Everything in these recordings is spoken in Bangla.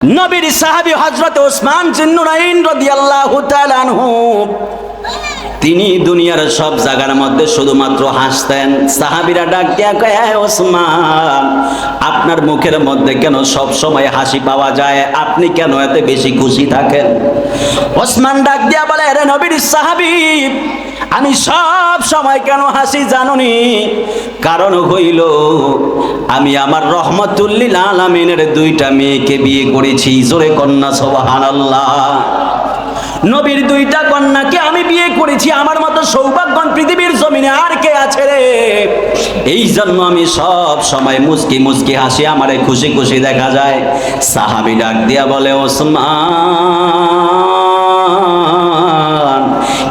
নবীর সাহাবী হযরত ওসমান জিন্নুরাইন রাদিয়াল্লাহু তাআলা আনহু তিনি দুনিয়ার সব জায়গার মধ্যে শুধুমাত্র হাসতেন। সাহাবীরা ডাক দিয়া কয়, হে ওসমান, আপনার মুখের মধ্যে কেন সব সময় হাসি পাওয়া যায়? আপনি কেন এত বেশি খুশি থাকেন? ওসমান ডাক দিয়া বলে, রে নবীর সাহাবী, আমি সব সময় কেন হাসি জানুনি? কারণ হইল আমি আমার রহমাতুল লিল আলামিনের দুইটা মেয়েকে বিয়ে করেছি। জোরে কন্যা সুবহানাল্লাহ। নবীর দুইটা কন্যাকে আমি বিয়ে করেছি। আমার মতো সৌভাগ্যবান পৃথিবীর জমিনে আর কে আছে রে? এই জন্য আমি সব সময় মুস্কি মুস্কি হাসি, আমারে খুশি খুশি দেখা যায়। সাহাবী ডাক দিয়া বলে, ওসমান,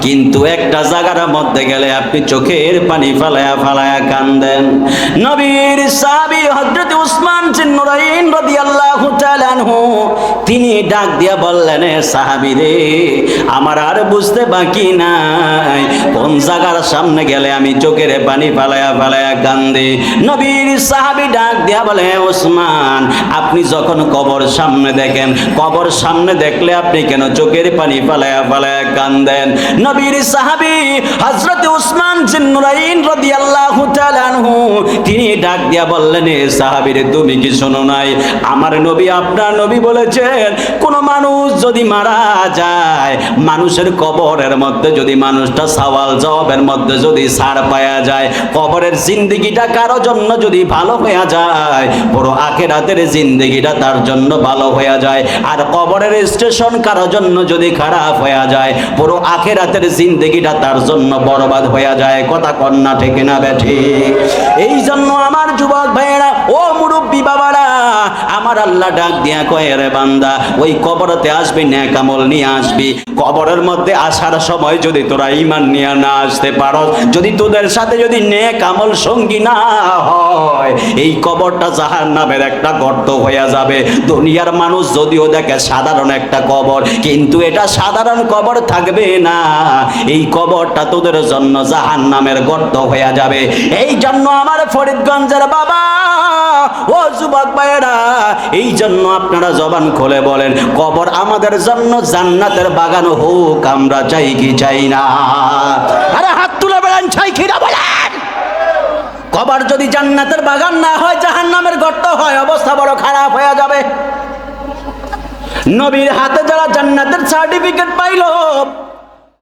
কিন্তু একটা জায়গার মধ্যে গেলে আপনি চোখের পানি ফালায়া ফালায়া কান্দেন। নবীর সাহাবী হযরত ওসমান জিন্নুরাইন রাদিয়াল্লাহু তাআলা আনহু তিনি ডাক দিয়া বললেন, সাহাবী রে, আমার আর বুঝতে বাকি নাই কোন জায়গার সামনে গেলে আমি চোখের পানি ফালায়া ফালায়া কান্দি। নবীর সাহাবী ডাক দিয়া বলে, ওসমান, আপনি যখন কবর সামনে দেখেন, কবর সামনে দেখলে আপনি কেন চোখের পানি ফালায়া ফালায়া কান্দেন? নবীর সাহাবী হযরত ওসমান জিন্নুরাইন রাদিয়াল্লাহু তাআলা আনহু তিনি ডাক দিয়া বললেন, সাহাবী রে, তুমি কি শোনো নাই? আমার নবী, আপনার নবী বলেছেন, কোন মানুষ যদি মারা যায়, মানুষের কবরের মধ্যে যদি মানুষটা সওয়াল জবাবের মধ্যে যদি ছাড় পাওয়া যায়, কবরের জিন্দেগিটা কারো জন্য যদি ভালো হয়ে যায়, পুরো আখিরাতের জিন্দেগিটা তার জন্য ভালো হয়ে যায়। আর কবরের স্টেশন কারো জন্য যদি খারাপ হয়ে যায়, পুরো আখিরাতের জিন্দেগিটা তার জন্য বরবাদ হয়ে যায়। কথা কন্যা ঠিক না বেঠিক? এই জন্য আমার যুবক ভাইয়েরা, ও মুরব্বী বাবারা, আমার আল্লাহ ডাক দিয়া কয়, রে বান্দা, ওই কবরতে আসবি, নেক আমল নিয়ে আসবি। কবরের মধ্যে আসার সময় যদি তোরা ঈমান নিয়ে না আসতে পারো, যদি তোদের সাথে যদি নেক আমল সঙ্গী না হয়, এই কবরটা জাহান্নামের একটা গর্ত হয়ে যাবে। দুনিয়ার মানুষ যদিও দেখে সাধারণ একটা কবর, কিন্তু এটা সাধারণ কবর থাকবে না। এই কবরটা তোদের জন্য জাহান্নামের গর্ত হয়ে যাবে। এই জন্য আমার ফরিদগঞ্জের বাবা, ও যুবক ভাইয়েরা, এই জন্য আপনারা জবান খুলে বলেন, কবর আমাদের জন্য জান্নাতের বাগান হোক, আমরা চাই কি চাই না? আরে হাত তুলে বলেন, চাই কি না বলেন? কবর যদি জান্নাতের বাগান না হয়, জাহান্নামের গর্ত হয়, অবস্থা বড় খারাপ হয়ে যাবে। নবীর হাতে যারা জান্নাতের সার্টিফিকেট পাইল,